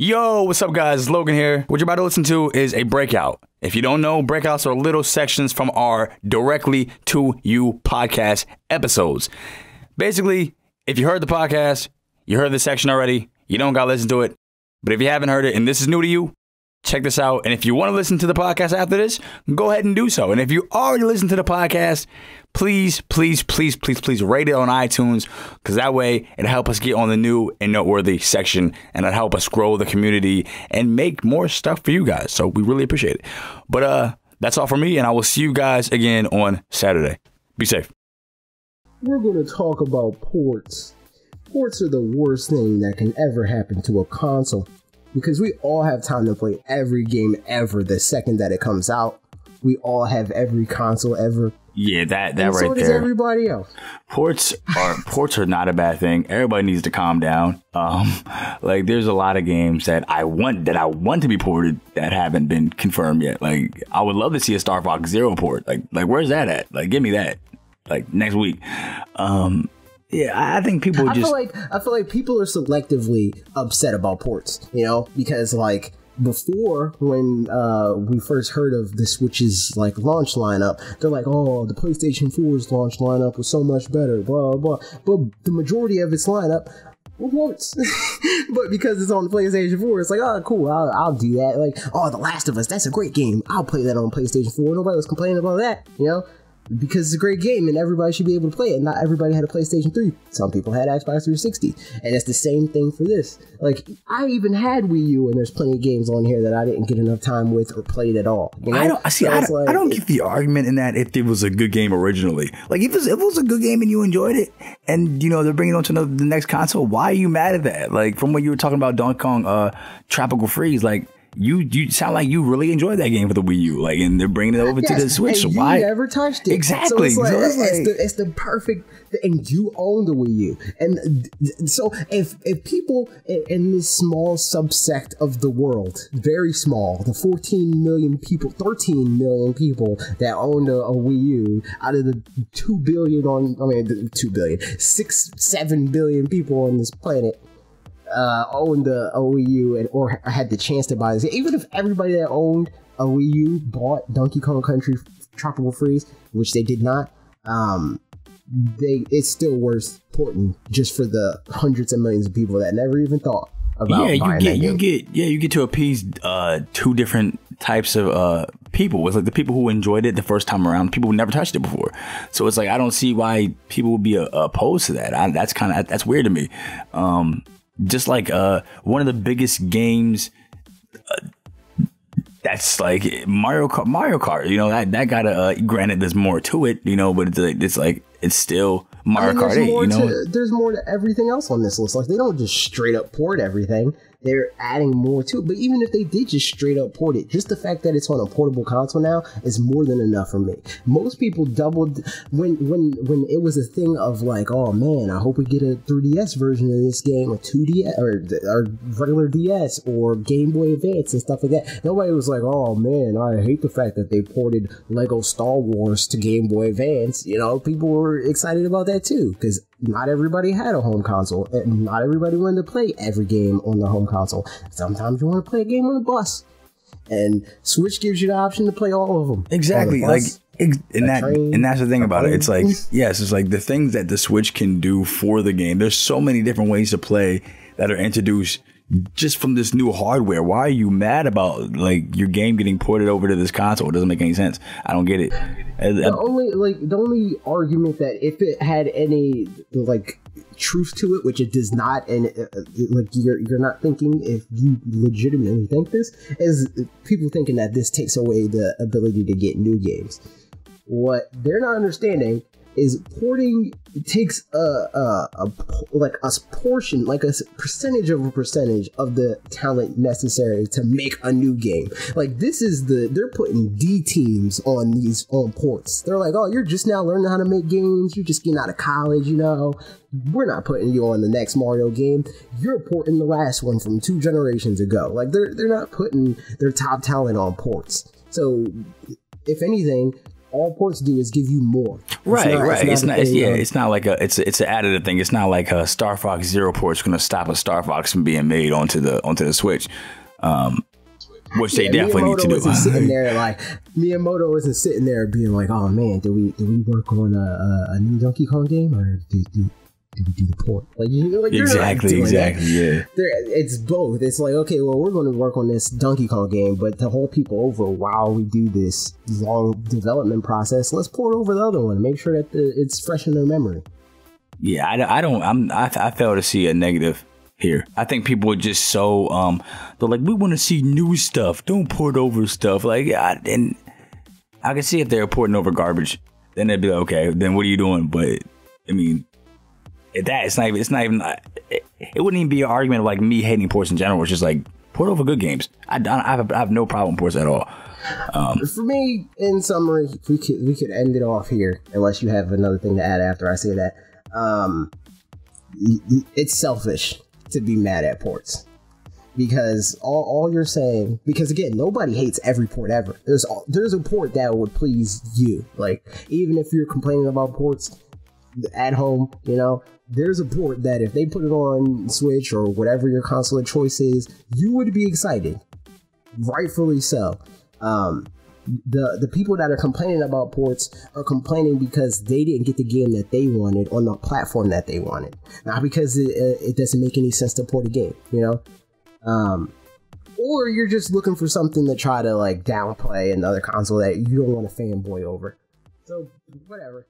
Yo, what's up guys? Logan here. What you're about to listen to is a breakout. If you don't know, breakouts are little sections from our Directly to You podcast episodes. Basically, if you heard the podcast, you heard this section already, you don't gotta listen to it. But if you haven't heard it and this is new to you, check this out. And if you want to listen to the podcast after this, go ahead and do so. And if you already listened to the podcast, please rate it on iTunes, because that way it'll help us get on the new and noteworthy section, and it'll help us grow the community and make more stuff for you guys. So we really appreciate it. But that's all for me, and I will see you guys again on Saturday. Be safe. We're going to talk about ports. Ports are the worst thing that can ever happen to a console, because we all have time to play every game ever the second that it comes out. We all have every console ever. Yeah, that and right so there. Does everybody else. Ports are not a bad thing. Everybody needs to calm down. Like there's a lot of games that I want to be ported that haven't been confirmed yet. Like I would love to see a Star Fox Zero port. Like where's that at? Like give me that. Like next week. Yeah, I think people I feel like people are selectively upset about ports, you know, because like before, when we first heard of the Switch's like launch lineup, they're like, oh, the PlayStation 4's launch lineup was so much better, blah blah. But the majority of its lineup were ports. But because it's on the PlayStation 4, it's like, oh, cool, I'll do that. Like, oh, The Last of Us, that's a great game. I'll play that on PlayStation 4. Nobody was complaining about that, you know. Because it's a great game and everybody should be able to play it. Not everybody had a PlayStation 3. Some people had Xbox 360. And it's the same thing for this. Like, I even had Wii U, and there's plenty of games on here that I didn't get enough time with or played at all. You know? I don't get the argument in that if it was a good game originally. Like, if it was a good game and you enjoyed it, and, you know, they're bringing it on to the next console, why are you mad at that? Like, from what you were talking about Donkey Kong Tropical Freeze, like, you sound like you really enjoyed that game for the Wii U, like, and they're bringing it over to the Switch. So why? You never touched it. Exactly. So it's the perfect, and you own the Wii U. And so if people in this small subsect of the world, very small, the 13 million people that owned a Wii U out of the 7 billion people on this planet, owned a Wii U or had the chance to buy this. Even if everybody that owned a Wii U bought Donkey Kong Country Tropical Freeze, which they did not, it's still worth porting just for the hundreds of millions of people that never even thought about buying that game. You get to appease two different types of people. It's like the people who enjoyed it the first time around, people who never touched it before. So it's like I don't see why people would be opposed to that. That's weird to me. Just like one of the biggest games that's like Mario Kart, you know, that got granted there's more to it, you know, but it's still Mario Kart 8, you know. There's more to everything else on this list. Like they don't just straight up port everything. They're adding more to it. But even if they did just straight up port it, just the fact that it's on a portable console now is more than enough for me. Most people doubled when it was a thing of like, oh man, I hope we get a 3DS version of this game, or 2DS, or regular DS, or Game Boy Advance and stuff like that. Nobody was like, oh man, I hate the fact that they ported Lego Star Wars to Game Boy Advance. You know, people were excited about that too, because not everybody had a home console, and not everybody wanted to play every game on their home console. Sometimes you want to play a game on the bus, and Switch gives you the option to play all of them. Exactly, bus, and that's the thing about it. It's like, yes, it's like the things that the Switch can do for the game. There's so many different ways to play that are introduced just from this new hardware. Why are you mad about like your game getting ported over to this console? It doesn't make any sense. I don't get it. The only argument that if it had any like truth to it, which it does not, and like you're not thinking, if you legitimately think this, is people thinking that this takes away the ability to get new games. What they're not understanding is porting takes a portion, like a percentage of the talent necessary to make a new game. Like they're putting D teams on ports. They're like, oh, you're just now learning how to make games. You're just getting out of college, you know. We're not putting you on the next Mario game. You're porting the last one from 2 generations ago. Like they're not putting their top talent on ports. So if anything, all ports do is give you more. Right. It's not like it's an additive thing. It's not like a Star Fox Zero port is going to stop a Star Fox from being made onto the Switch. Which they definitely need to do. Sitting there like Miyamoto isn't sitting there being like, "Oh man, do we work on a new Donkey Kong game or do we do the port?" Like, exactly. Yeah, it's both. It's like, okay, well, we're going to work on this Donkey Kong game, but to hold people over while we do this long development process, let's port over the other one and make sure that it's fresh in their memory. Yeah, I fail to see a negative here. I think people are just so they're like, we want to see new stuff, don't port over stuff. Like, and I can see if they're porting over garbage, then they'd be like, okay, then what are you doing? But I mean, it's not even it wouldn't even be an argument of like me hating ports in general. It's just like, port over good games. I have no problem with ports at all. For me, in summary, we could end it off here unless you have another thing to add after I say that. It's selfish to be mad at ports, because all you're saying, because again, nobody hates every port ever. There's a port that would please you. Like, even if you're complaining about ports at home, there's a port that if they put it on Switch or whatever your console of choice is, you would be excited, rightfully so. The people that are complaining about ports are complaining because they didn't get the game that they wanted on the platform that they wanted, not because it doesn't make any sense to port a game, or you're just looking for something to try to like downplay another console that you don't want to fanboy over. So whatever.